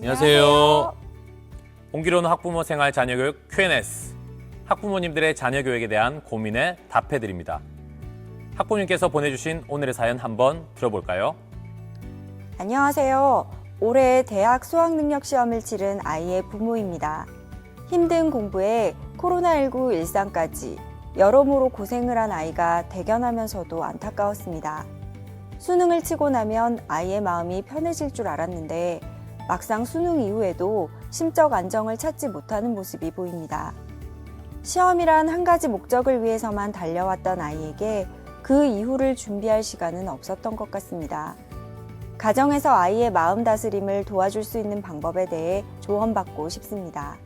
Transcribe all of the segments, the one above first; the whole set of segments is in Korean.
안녕하세요. 홍기로는 학부모 생활 자녀교육 Q&S. 학부모님들의 자녀교육에 대한 고민에 답해드립니다. 학부모님께서 보내주신 오늘의 사연 한번 들어볼까요? 안녕하세요. 올해 대학 수학능력시험을 치른 아이의 부모입니다. 힘든 공부에 코로나19 일상까지 여러모로 고생을 한 아이가 대견하면서도 안타까웠습니다. 수능을 치고 나면 아이의 마음이 편해질 줄 알았는데 막상 수능 이후에도 심적 안정을 찾지 못하는 모습이 보입니다. 시험이란 한 가지 목적을 위해서만 달려왔던 아이에게 그 이후를 준비할 시간은 없었던 것 같습니다. 가정에서 아이의 마음 다스림을 도와줄 수 있는 방법에 대해 조언받고 싶습니다.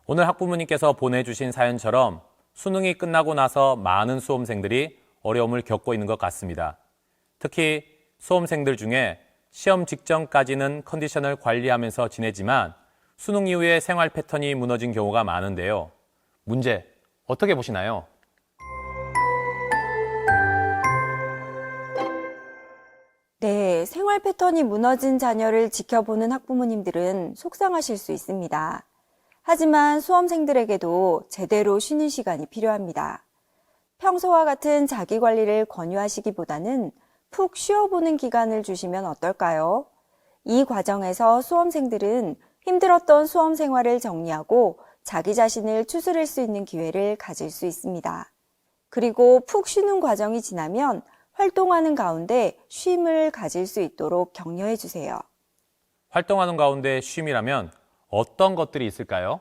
오늘 학부모님께서 보내주신 사연처럼 수능이 끝나고 나서 많은 수험생들이 어려움을 겪고 있는 것 같습니다. 특히 수험생들 중에 시험 직전까지는 컨디션을 관리하면서 지내지만 수능 이후에 생활 패턴이 무너진 경우가 많은데요. 문제 어떻게 보시나요? 네, 생활 패턴이 무너진 자녀를 지켜보는 학부모님들은 속상하실 수 있습니다. 하지만 수험생들에게도 제대로 쉬는 시간이 필요합니다. 평소와 같은 자기 관리를 권유하시기보다는 푹 쉬어보는 기간을 주시면 어떨까요? 이 과정에서 수험생들은 힘들었던 수험 생활을 정리하고 자기 자신을 추스릴 수 있는 기회를 가질 수 있습니다. 그리고 푹 쉬는 과정이 지나면 활동하는 가운데 쉼을 가질 수 있도록 격려해 주세요. 활동하는 가운데 쉼이라면 어떤 것들이 있을까요?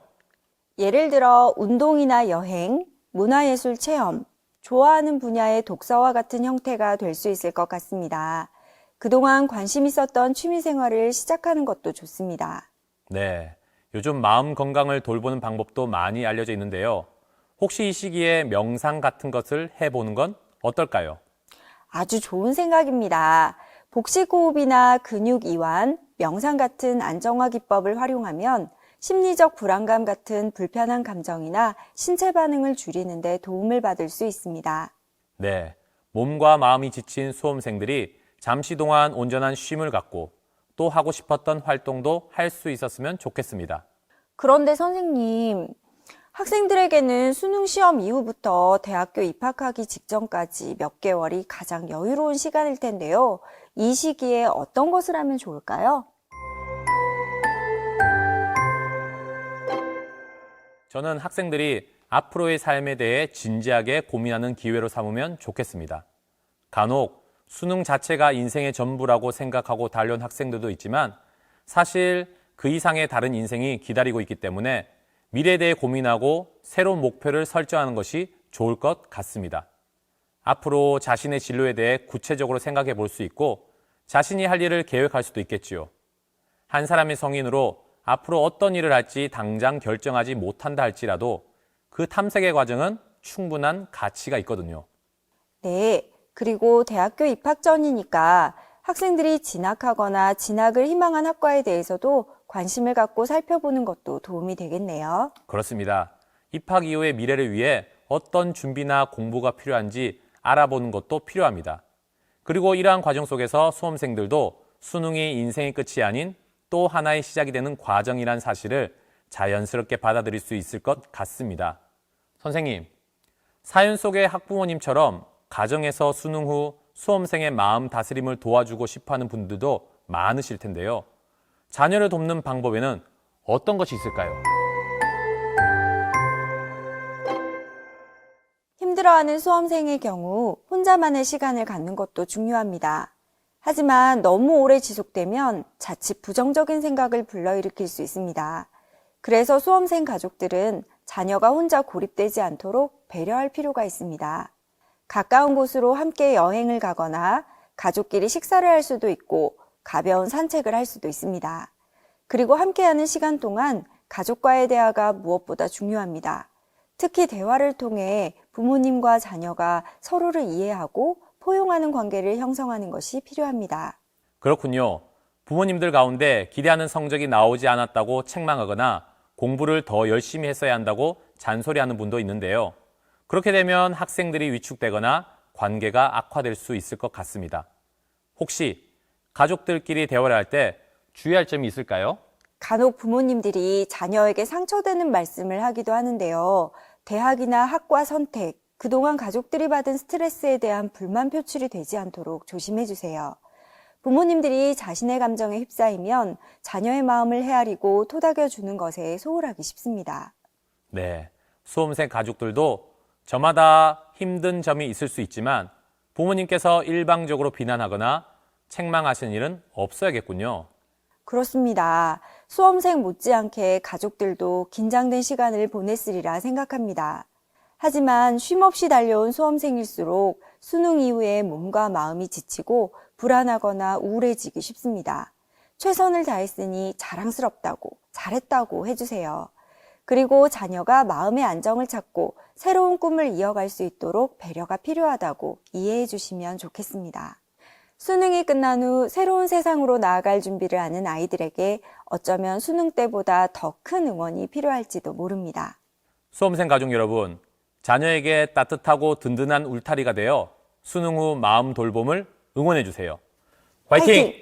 예를 들어 운동이나 여행, 문화예술 체험, 좋아하는 분야의 독서와 같은 형태가 될 수 있을 것 같습니다. 그동안 관심 있었던 취미 생활을 시작하는 것도 좋습니다. 네, 요즘 마음 건강을 돌보는 방법도 많이 알려져 있는데요. 혹시 이 시기에 명상 같은 것을 해보는 건 어떨까요? 아주 좋은 생각입니다. 복식호흡이나 근육 이완, 명상 같은 안정화 기법을 활용하면 심리적 불안감 같은 불편한 감정이나 신체 반응을 줄이는 데 도움을 받을 수 있습니다. 네, 몸과 마음이 지친 수험생들이 잠시 동안 온전한 쉼을 갖고 또 하고 싶었던 활동도 할 수 있었으면 좋겠습니다. 그런데 선생님, 학생들에게는 수능 시험 이후부터 대학교 입학하기 직전까지 몇 개월이 가장 여유로운 시간일 텐데요. 이 시기에 어떤 것을 하면 좋을까요? 저는 학생들이 앞으로의 삶에 대해 진지하게 고민하는 기회로 삼으면 좋겠습니다. 간혹 수능 자체가 인생의 전부라고 생각하고 달려온 학생들도 있지만 사실 그 이상의 다른 인생이 기다리고 있기 때문에 미래에 대해 고민하고 새로운 목표를 설정하는 것이 좋을 것 같습니다. 앞으로 자신의 진로에 대해 구체적으로 생각해 볼 수 있고 자신이 할 일을 계획할 수도 있겠지요. 한 사람의 성인으로 앞으로 어떤 일을 할지 당장 결정하지 못한다 할지라도 그 탐색의 과정은 충분한 가치가 있거든요. 네, 그리고 대학교 입학 전이니까 학생들이 진학하거나 진학을 희망한 학과에 대해서도 관심을 갖고 살펴보는 것도 도움이 되겠네요. 그렇습니다. 입학 이후의 미래를 위해 어떤 준비나 공부가 필요한지 알아보는 것도 필요합니다. 그리고 이러한 과정 속에서 수험생들도 수능이 인생의 끝이 아닌 또 하나의 시작이 되는 과정이란 사실을 자연스럽게 받아들일 수 있을 것 같습니다. 선생님, 사연 속의 학부모님처럼 가정에서 수능 후 수험생의 마음 다스림을 도와주고 싶어하는 분들도 많으실 텐데요. 자녀를 돕는 방법에는 어떤 것이 있을까요? 힘들어하는 수험생의 경우 혼자만의 시간을 갖는 것도 중요합니다. 하지만 너무 오래 지속되면 자칫 부정적인 생각을 불러일으킬 수 있습니다. 그래서 수험생 가족들은 자녀가 혼자 고립되지 않도록 배려할 필요가 있습니다. 가까운 곳으로 함께 여행을 가거나 가족끼리 식사를 할 수도 있고 가벼운 산책을 할 수도 있습니다. 그리고 함께하는 시간 동안 가족과의 대화가 무엇보다 중요합니다. 특히 대화를 통해 부모님과 자녀가 서로를 이해하고 포용하는 관계를 형성하는 것이 필요합니다. 그렇군요. 부모님들 가운데 기대하는 성적이 나오지 않았다고 책망하거나 공부를 더 열심히 했어야 한다고 잔소리하는 분도 있는데요. 그렇게 되면 학생들이 위축되거나 관계가 악화될 수 있을 것 같습니다. 혹시 가족들끼리 대화를 할 때 주의할 점이 있을까요? 간혹 부모님들이 자녀에게 상처되는 말씀을 하기도 하는데요. 대학이나 학과 선택, 그동안 가족들이 받은 스트레스에 대한 불만 표출이 되지 않도록 조심해 주세요. 부모님들이 자신의 감정에 휩싸이면 자녀의 마음을 헤아리고 토닥여 주는 것에 소홀하기 쉽습니다. 네, 수험생 가족들도 저마다 힘든 점이 있을 수 있지만 부모님께서 일방적으로 비난하거나 책망하시는 일은 없어야겠군요. 그렇습니다. 수험생 못지않게 가족들도 긴장된 시간을 보냈으리라 생각합니다. 하지만 쉼없이 달려온 수험생일수록 수능 이후에 몸과 마음이 지치고 불안하거나 우울해지기 쉽습니다. 최선을 다했으니 자랑스럽다고, 잘했다고 해주세요. 그리고 자녀가 마음의 안정을 찾고 새로운 꿈을 이어갈 수 있도록 배려가 필요하다고 이해해 주시면 좋겠습니다. 수능이 끝난 후 새로운 세상으로 나아갈 준비를 하는 아이들에게 어쩌면 수능 때보다 더 큰 응원이 필요할지도 모릅니다. 수험생 가족 여러분, 자녀에게 따뜻하고 든든한 울타리가 되어 수능 후 마음 돌봄을 응원해 주세요. 화이팅!